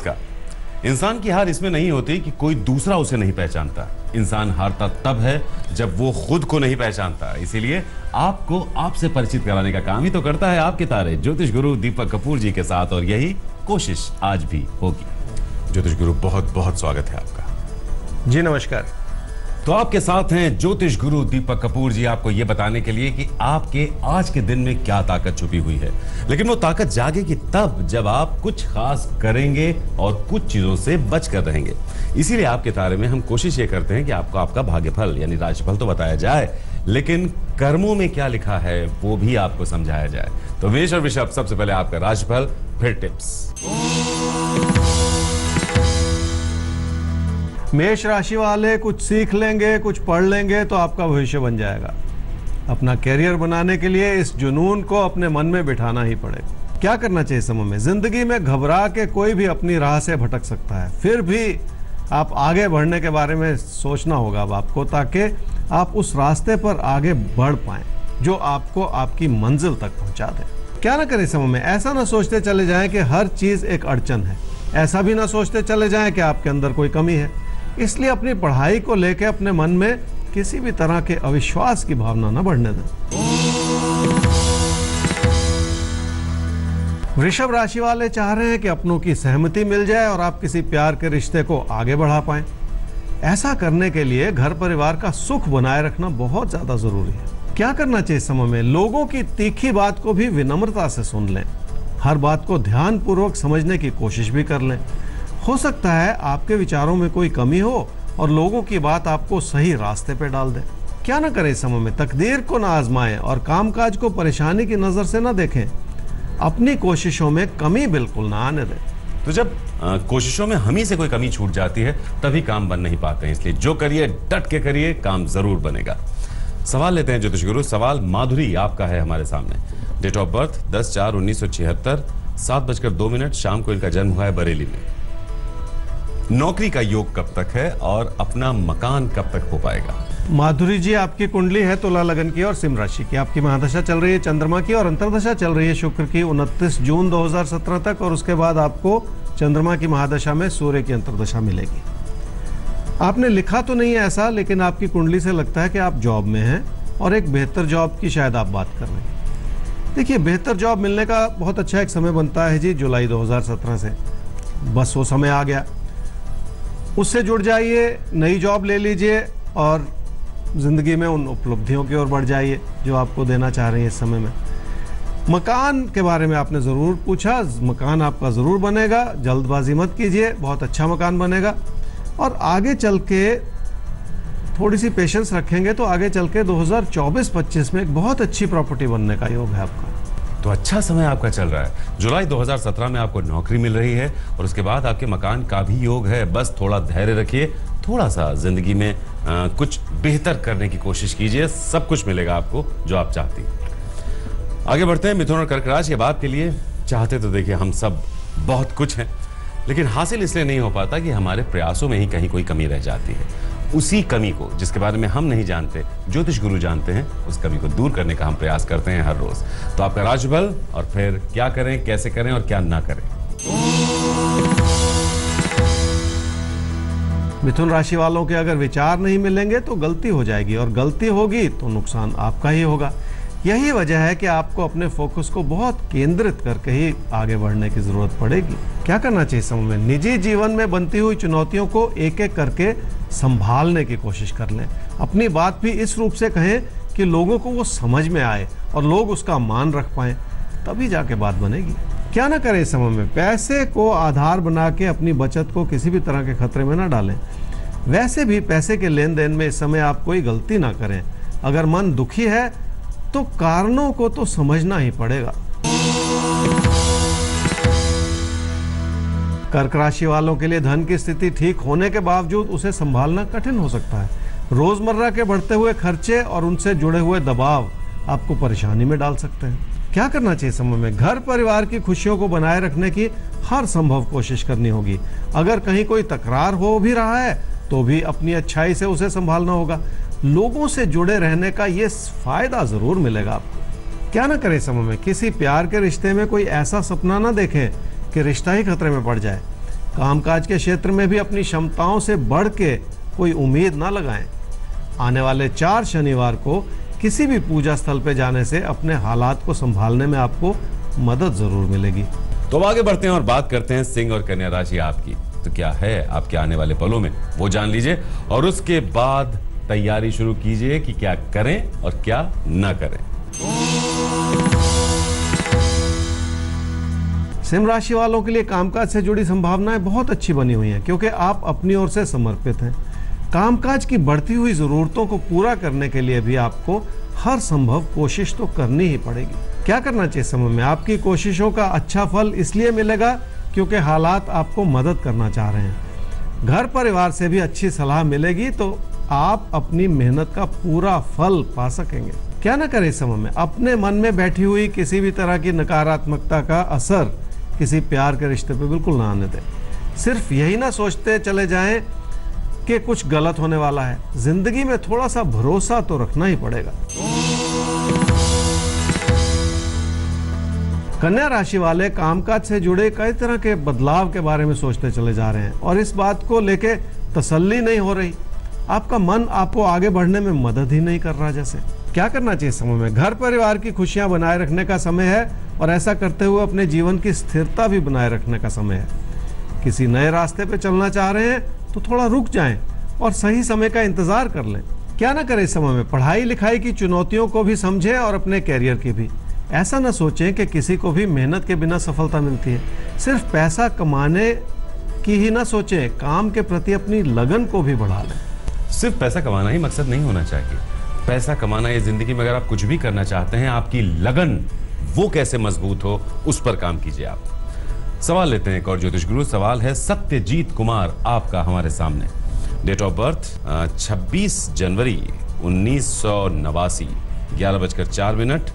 नमस्कार। इंसान की हार इसमें नहीं होती कि कोई दूसरा उसे नहीं पहचानता। इंसान हारता तब है जब वो खुद को नहीं पहचानता। इसीलिए आपको आपसे परिचित कराने का काम ही तो करता है आपके तारे ज्योतिष गुरु दीपक कपूर जी के साथ, और यही कोशिश आज भी होगी। ज्योतिष गुरु, बहुत बहुत स्वागत है आपका। जी नमस्कार। तो आपके साथ हैं ज्योतिष गुरु दीपक कपूर जी, आपको यह बताने के लिए कि आपके आज के दिन में क्या ताकत छुपी हुई है। लेकिन वो ताकत जागेगी तब जब आप कुछ खास करेंगे और कुछ चीजों से बचकर रहेंगे। इसीलिए आपके तारे में हम कोशिश ये करते हैं कि आपको आपका भाग्यफल यानी राशिफल तो बताया जाए, लेकिन कर्मों में क्या लिखा है वो भी आपको समझाया जाए। तो मेष और वृषभ, सबसे पहले आपका राशिफल, फिर टिप्स। मेष राशि वाले कुछ सीख लेंगे, कुछ पढ़ लेंगे तो आपका भविष्य बन जाएगा। अपना कैरियर बनाने के लिए इस जुनून को अपने मन में बिठाना ही पड़ेगा। क्या करना चाहिए समय में? जिंदगी में घबरा के कोई भी अपनी राह से भटक सकता है, फिर भी आप आगे बढ़ने के बारे में सोचना होगा अब आपको, ताकि आप उस रास्ते पर आगे बढ़ पाएं जो आपको आपकी मंजिल तक पहुंचा दे। क्या ना करें समय में? ऐसा ना सोचते चले जाएं कि हर चीज एक अड़चन है, ऐसा भी ना सोचते चले जाएं कि आपके अंदर कोई कमी है। इसलिए अपनी पढ़ाई को लेकर अपने मन में किसी भी तरह के अविश्वास की भावना न बढ़ने दें। वृषभ राशि वाले चाह रहे हैं कि अपनों की सहमति मिल जाए और आप किसी प्यार के रिश्ते को आगे बढ़ा पाएं। ऐसा करने के लिए घर परिवार का सुख बनाए रखना बहुत ज्यादा जरूरी है। क्या करना चाहिए समय में? लोगों की तीखी बात को भी विनम्रता से सुन लें। हर बात को ध्यानपूर्वक समझने की कोशिश भी कर लें। हो सकता है आपके विचारों में कोई कमी हो और लोगों की बात आपको सही रास्ते पे डाल दे। क्या ना करें समय में? तकदीर को ना आजमाएं और कामकाज को परेशानी की नजर से ना देखें। अपनी कोशिशों में कमी बिल्कुल ना आने दें। तो जब कोशिशों में हम ही से कोई कमी छूट जाती है तभी काम बन नहीं पाते हैं। इसलिए जो करिए डट के करिए, काम जरूर बनेगा। सवाल लेते हैं ज्योतिष गुरु। सवाल माधुरी आपका है हमारे सामने। डेट ऑफ बर्थ 10/4/1976, 7:02 शाम को इनका जन्म हुआ है बरेली में। नौकरी का योग कब तक है और अपना मकान कब तक हो पाएगा? माधुरी जी, आपकी कुंडली है तुला लगन की और सिंह राशि की। आपकी महादशा चल रही है चंद्रमा की और अंतर्दशा चल रही है शुक्र की 29 जून 2017 तक, और उसके बाद आपको चंद्रमा की महादशा में सूर्य की अंतर्दशा मिलेगी। आपने लिखा तो नहीं है ऐसा, लेकिन आपकी कुंडली से लगता है कि आप जॉब में हैं और एक बेहतर जॉब की शायद आप बात कर रहे हैं। देखिए, बेहतर जॉब मिलने का बहुत अच्छा एक समय बनता है जी, जुलाई 2017 से। बस वो समय आ गया, उससे जुड़ जाइए, नई जॉब ले लीजिए और जिंदगी में उन उपलब्धियों की ओर बढ़ जाइए जो आपको देना चाह रही है इस समय में। मकान के बारे में आपने ज़रूर पूछा। मकान आपका ज़रूर बनेगा, जल्दबाजी मत कीजिए, बहुत अच्छा मकान बनेगा। और आगे चल के थोड़ी सी पेशेंस रखेंगे तो आगे चल के 2024-25 में एक बहुत अच्छी प्रॉपर्टी बनने का योग है आपका। तो अच्छा समय आपका चल रहा है। जुलाई 2017 में आपको नौकरी मिल रही है और उसके बाद आपके मकान का भी योग है। बस थोड़ा धैर्य रखिए, थोड़ा सा जिंदगी में कुछ बेहतर करने की कोशिश कीजिए, सब कुछ मिलेगा आपको जो आप चाहती हैं। आगे बढ़ते हैं मिथुन और कर्क राशि। अब आपके लिए चाहते तो देखिए हम सब बहुत कुछ हैं, लेकिन हासिल इसलिए नहीं हो पाता कि हमारे प्रयासों में ही कहीं कोई कमी रह जाती है। उसी कमी को, जिसके बारे में हम नहीं जानते, ज्योतिष गुरु जानते हैं, उस कमी को दूर करने का हम प्रयास करते हैं हर रोज। तो आपका राशिफल और फिर क्या करें, कैसे करें और क्या ना करें। मिथुन राशि वालों के अगर विचार नहीं मिलेंगे तो गलती हो जाएगी, और गलती होगी तो नुकसान आपका ही होगा। यही वजह है कि आपको अपने फोकस को बहुत केंद्रित करके ही आगे बढ़ने की जरूरत पड़ेगी। क्या करना चाहिए समय में? निजी जीवन में बनती हुई चुनौतियों को एक एक करके संभालने की कोशिश कर लें। अपनी बात भी इस रूप से कहें कि लोगों को वो समझ में आए और लोग उसका मान रख पाएं, तभी जाके बात बनेगी। क्या ना करें इस समय में? पैसे को आधार बना के अपनी बचत को किसी भी तरह के खतरे में ना डालें। वैसे भी पैसे के लेन देन में इस समय आप कोई गलती ना करें। अगर मन दुखी है तो कारणों को तो समझना ही पड़ेगा। कर्क राशि वालों के लिए धन की स्थिति ठीक होने के बावजूद उसे संभालना कठिन हो सकता है। रोजमर्रा के बढ़ते हुए खर्चे और उनसे जुड़े हुए दबाव आपको परेशानी में डाल सकते हैं। क्या करना चाहिए समय में? घर परिवार की खुशियों को बनाए रखने की हर संभव कोशिश करनी होगी। अगर कहीं कोई तकरार हो भी रहा है तो भी अपनी अच्छाई से उसे संभालना होगा। लोगों से जुड़े रहने का ये फायदा जरूर मिलेगा आपको। क्या ना करें समय में? किसी प्यार के रिश्ते में कोई ऐसा सपना ना देखें कि रिश्ता ही खतरे में पड़ जाए। कामकाज के क्षेत्र में भी अपनी क्षमताओं से बढ़ के कोई उम्मीद ना लगाएं। आने वाले 4 शनिवार को किसी भी पूजा स्थल पे जाने से अपने हालात को संभालने में आपको मदद जरूर मिलेगी। तो अब आगे बढ़ते हैं और बात करते हैं सिंह और कन्या राशि आपकी। तो क्या है आपके आने वाले पलों में, वो जान लीजिए और उसके बाद तैयारी शुरू कीजिए कि क्या करें और क्या ना करें। सिंह राशि वालों के लिए कामकाज से जुड़ी संभावनाएं बहुत अच्छी बनी हुई हैं, क्योंकि आप अपनी ओर से समर्पित हैं। कामकाज की बढ़ती हुई जरूरतों को पूरा करने के लिए भी आपको हर संभव कोशिश तो करनी ही पड़ेगी। क्या करना चाहिए समय में? आपकी कोशिशों का अच्छा फल इसलिए मिलेगा क्योंकि हालात आपको मदद करना चाह रहे हैं। घर परिवार से भी अच्छी सलाह मिलेगी तो आप अपनी मेहनत का पूरा फल पा सकेंगे। क्या ना करें इस समय में? अपने मन में बैठी हुई किसी भी तरह की नकारात्मकता का असर किसी प्यार के रिश्ते पे बिल्कुल ना आने दें। सिर्फ यही ना सोचते चले जाएं कि कुछ गलत होने वाला है। जिंदगी में थोड़ा सा भरोसा तो रखना ही पड़ेगा। कन्या राशि वाले कामकाज से जुड़े कई तरह के बदलाव के बारे में सोचते चले जा रहे हैं और इस बात को लेके तसल्ली नहीं हो रही। आपका मन आपको आगे बढ़ने में मदद ही नहीं कर रहा। जैसे क्या करना चाहिए समय में? घर परिवार की खुशियां बनाए रखने का समय है और ऐसा करते हुए अपने जीवन की स्थिरता भी बनाए रखने का समय है। किसी नए रास्ते पे चलना चाह रहे हैं तो थोड़ा रुक जाएं और सही समय का इंतजार कर लें। क्या ना करें इस समय में? पढ़ाई लिखाई की चुनौतियों को भी समझें और अपने कैरियर की भी। ऐसा ना सोचें कि किसी को भी मेहनत के बिना सफलता मिलती है। सिर्फ पैसा कमाने की ही ना सोचें, काम के प्रति अपनी लगन को भी बढ़ा लें। सिर्फ पैसा कमाना ही मकसद नहीं होना चाहिए। पैसा कमाना ये जिंदगी में अगर आप कुछ भी करना चाहते हैं, आपकी लगन वो कैसे मजबूत हो उस पर काम कीजिए आप। सवाल लेते हैं एक और ज्योतिष गुरु। सवाल है सत्यजीत कुमार आपका हमारे सामने। डेट ऑफ बर्थ 26 जनवरी 1989, 11:04।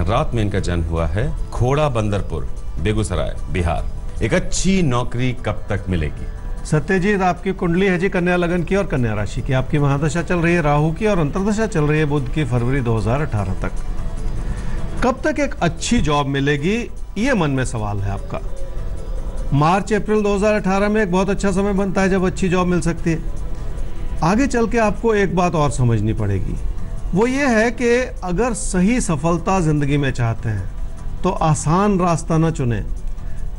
रात में इनका जन्म हुआ है। खोड़ा बंदरपुर, बेगूसराय, बिहार। एक अच्छी नौकरी कब तक मिलेगी? सत्यजीत, आपकी कुंडली है जी कन्या लगन की और कन्या राशि की। आपकी महादशा चल रही है राहु की और अंतर्दशा चल रही है बुध की, फरवरी 2018 तक। कब तक एक अच्छी जॉब मिलेगी, ये मन में सवाल है आपका। मार्च अप्रैल 2018 में एक बहुत अच्छा समय बनता है जब अच्छी जॉब मिल सकती है। आगे चल के आपको एक बात और समझनी पड़ेगी, वो ये है कि अगर सही सफलता जिंदगी में चाहते हैं तो आसान रास्ता न चुनें।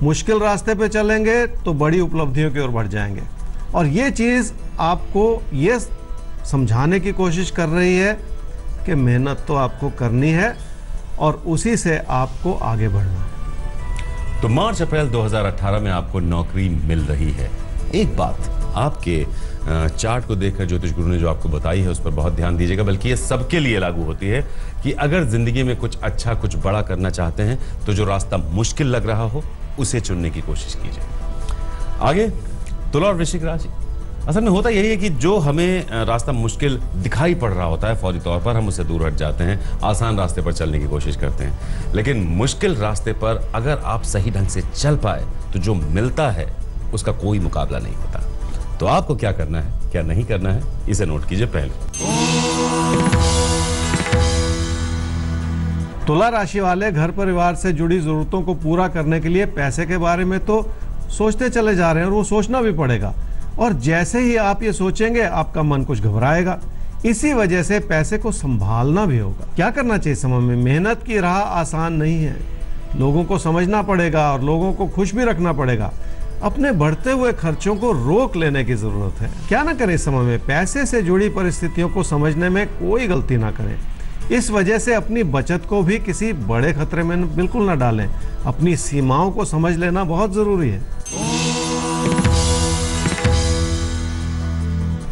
मुश्किल रास्ते पे चलेंगे तो बड़ी उपलब्धियों की ओर बढ़ जाएंगे। और ये चीज़ आपको ये समझाने की कोशिश कर रही है कि मेहनत तो आपको करनी है और उसी से आपको आगे बढ़ना है। तो मार्च अप्रैल 2018 में आपको नौकरी मिल रही है। एक बात आपके चार्ट को देखकर ज्योतिष गुरु ने जो आपको बताई है उस पर बहुत ध्यान दीजिएगा, बल्कि ये सबके लिए लागू होती है कि अगर जिंदगी में कुछ अच्छा कुछ बड़ा करना चाहते हैं तो जो रास्ता मुश्किल लग रहा हो उसे चुनने की कोशिश कीजिए। आगे तुला और वृश्चिक राशि। असल में होता यही है कि जो हमें रास्ता मुश्किल दिखाई पड़ रहा होता है फौरी तौर पर हम उससे दूर हट जाते हैं, आसान रास्ते पर चलने की कोशिश करते हैं। लेकिन मुश्किल रास्ते पर अगर आप सही ढंग से चल पाए तो जो मिलता है उसका कोई मुकाबला नहीं होता। तो आपको क्या करना है, क्या नहीं करना है, इसे नोट कीजिए पहले। तुला राशि वाले घर परिवार से जुड़ी जरूरतों को पूरा करने के लिए पैसे के बारे में तो सोचते चले जा रहे हैं और वो सोचना भी पड़ेगा। और जैसे ही आप ये सोचेंगे आपका मन कुछ घबराएगा। इसी वजह से पैसे को संभालना भी होगा। क्या करना चाहिए समय में? मेहनत की राह आसान नहीं है। लोगों को समझना पड़ेगा और लोगों को खुश भी रखना पड़ेगा। अपने बढ़ते हुए खर्चों को रोक लेने की जरूरत है। क्या ना करें समय में? पैसे से जुड़ी परिस्थितियों को समझने में कोई गलती ना करें। इस वजह से अपनी बचत को भी किसी बड़े खतरे में बिल्कुल ना डालें। अपनी सीमाओं को समझ लेना बहुत जरूरी है।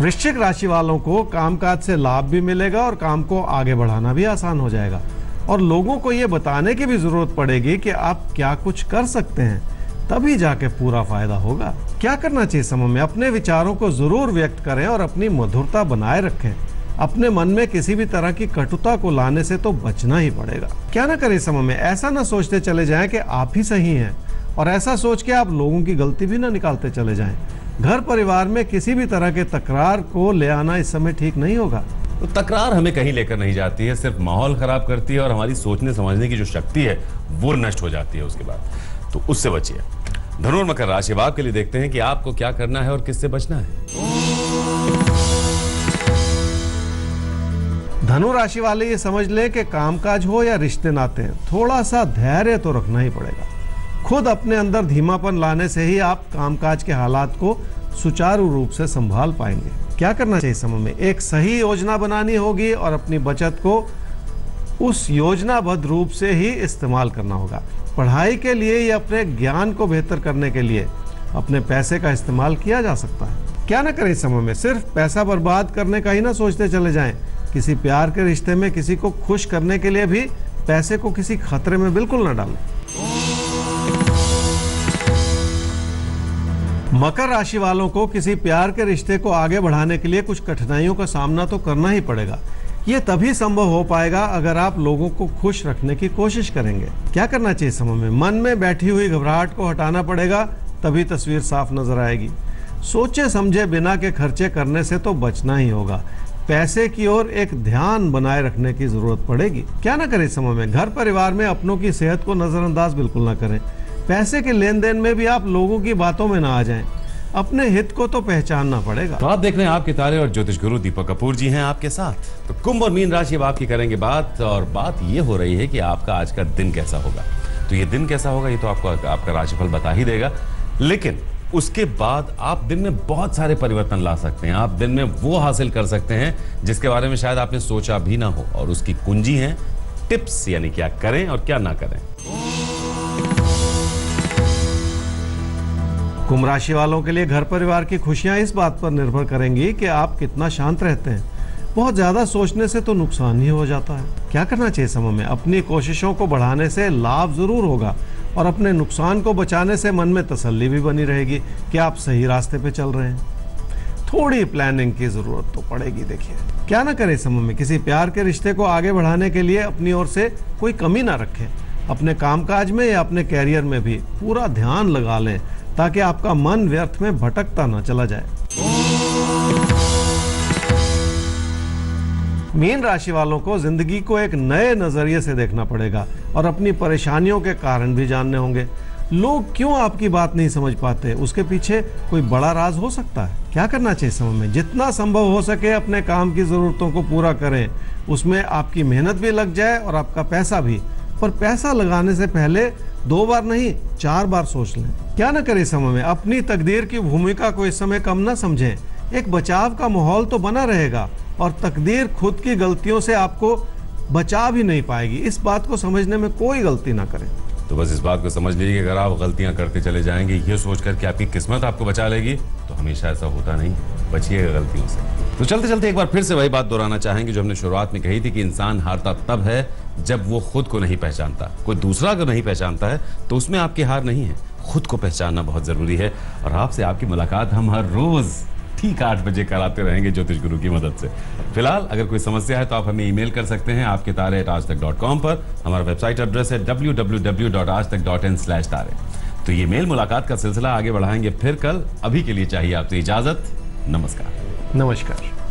वृश्चिक राशि वालों को कामकाज से लाभ भी मिलेगा और काम को आगे बढ़ाना भी आसान हो जाएगा। और लोगों को ये बताने की भी जरूरत पड़ेगी कि आप क्या कुछ कर सकते हैं, तभी जाके पूरा फायदा होगा। क्या करना चाहिए समय में? अपने विचारों को जरूर व्यक्त करें और अपनी मधुरता बनाए रखें। अपने मन में किसी भी तरह की कटुता को लाने से तो बचना ही पड़ेगा। क्या ना करें समय में? ऐसा ना सोचते चले जाएं कि आप ही सही हैं और ऐसा सोच के आप लोगों की गलती भी ना निकालते चले जाएं। घर परिवार में किसी भी तरह के तकरार को ले आना इस समय ठीक नहीं होगा। तो तकरार हमें कहीं लेकर नहीं जाती है, सिर्फ माहौल खराब करती है और हमारी सोचने समझने की जो शक्ति है वो नष्ट हो जाती है उसके बाद। तो उससे बचिए। धनु और मकर राशि वालों के लिए देखते हैं कि आपको क्या करना है और किससे बचना है। धनु राशि वाले ये समझ लें कि कामकाज हो या रिश्ते नाते, थोड़ा सा धैर्य तो रखना ही पड़ेगा। खुद अपने अंदर धीमापन लाने से ही आप कामकाज के हालात को सुचारू रूप से संभाल पाएंगे। क्या करना चाहिए समय में? एक सही योजना बनानी होगी और अपनी बचत को उस योजनाबद्ध रूप से ही इस्तेमाल करना होगा। पढ़ाई के लिए या अपने ज्ञान को बेहतर करने के लिए अपने पैसे का इस्तेमाल किया जा सकता है। क्या ना करें इस समय में? सिर्फ पैसा बर्बाद करने का ही ना सोचते चले जाएं। किसी प्यार के रिश्ते में किसी को खुश करने के लिए भी पैसे को किसी खतरे में बिल्कुल ना डालें। मकर राशि वालों को किसी प्यार के रिश्ते को आगे बढ़ाने के लिए कुछ कठिनाइयों का सामना तो करना ही पड़ेगा। ये तभी संभव हो पाएगा अगर आप लोगों को खुश रखने की कोशिश करेंगे। क्या करना चाहिए समय में? मन में बैठी हुई घबराहट को हटाना पड़ेगा, तभी तस्वीर साफ नजर आएगी। सोचे समझे बिना के खर्चे करने से तो बचना ही होगा। पैसे की ओर एक ध्यान बनाए रखने की जरूरत पड़ेगी। क्या ना करें समय में? घर परिवार में अपनों की सेहत को नजरअंदाज बिल्कुल ना करें। पैसे के लेन देन में भी आप लोगों की बातों में ना आ जाएं। अपने हित को तो पहचानना पड़ेगा। तो आप देख रहे हैं आपके तारे और ज्योतिष गुरु दीपक कपूर जी हैं आपके साथ। तो कुंभ और मीन राशि अब आपकी करेंगे बात, और बात ये हो रही है कि आपका आज का दिन कैसा होगा। तो ये दिन कैसा होगा ये तो आपको आपका राशिफल बता ही देगा, लेकिन उसके बाद आप दिन में बहुत सारे परिवर्तन ला सकते हैं। आप दिन में वो हासिल कर सकते हैं जिसके बारे में शायद आपने सोचा भी ना हो, और उसकी कुंजी है टिप्स, यानी क्या करें और क्या ना करें। कुंभ राशि वालों के लिए घर परिवार की खुशियां इस बात पर निर्भर करेंगी कि आप कितना शांत रहते हैं। बहुत ज्यादा सोचने से तो नुकसान ही हो जाता है। क्या करना चाहिए समय में? अपनी कोशिशों को बढ़ाने से लाभ जरूर होगा, और अपने नुकसान को बचाने से मन में तसल्ली भी बनी रहेगी कि आप सही रास्ते पे चल रहे हैं। थोड़ी प्लानिंग की जरूरत तो पड़ेगी। देखिए, क्या ना करें समय में? किसी प्यार के रिश्ते को आगे बढ़ाने के लिए अपनी ओर से कोई कमी ना रखें। अपने कामकाज में या अपने कैरियर में भी पूरा ध्यान लगा लें, ताकि आपका मन व्यर्थ में भटकता ना चला जाए। मीन राशि वालों को जिंदगी को एक नए नजरिए से देखना पड़ेगा, और अपनी परेशानियों के कारण भी जानने होंगे। लोग क्यों आपकी बात नहीं समझ पाते, उसके पीछे कोई बड़ा राज हो सकता है। क्या करना चाहिए समय में? जितना संभव हो सके अपने काम की जरूरतों को पूरा करें। उसमें आपकी मेहनत भी लग जाए और आपका पैसा भी, पर पैसा लगाने से पहले 2 बार नहीं 4 बार सोच लें। क्या ना करें समय में? अपनी तकदीर की भूमिका को इस समय कम ना समझें। एक बचाव का माहौल तो बना रहेगा, और तकदीर खुद की गलतियों से आपको बचा भी नहीं पाएगी। इस बात को समझने में कोई गलती ना करें। तो बस इस बात को समझ लीजिए कि अगर आप गलतियां करते चले जाएंगे ये सोचकर कि आपकी किस्मत आपको बचा लेगी, तो हमेशा ऐसा होता नहीं। बचिएगा गलतियों से। तो चलते चलते एक बार फिर से वही बात दोहराना चाहेंगे जो हमने शुरुआत में कही थी कि इंसान हारता तब है जब वो खुद को नहीं पहचानता। कोई दूसरा अगर नहीं पहचानता है तो उसमें आपकी हार नहीं है। खुद को पहचानना बहुत जरूरी है, और आपसे आपकी मुलाकात हम हर रोज ठीक 8 बजे कराते रहेंगे ज्योतिष गुरु की मदद से। फिलहाल अगर कोई समस्या है तो आप हमें ईमेल कर सकते हैं आपके तारे@aajtak.com पर। हमारा वेबसाइट एड्रेस है www.aajtak.in/तारे। तो ये मेल मुलाकात का सिलसिला आगे बढ़ाएंगे फिर कल। अभी के लिए चाहिए आपसे इजाजत। नमस्कार। नमस्कार।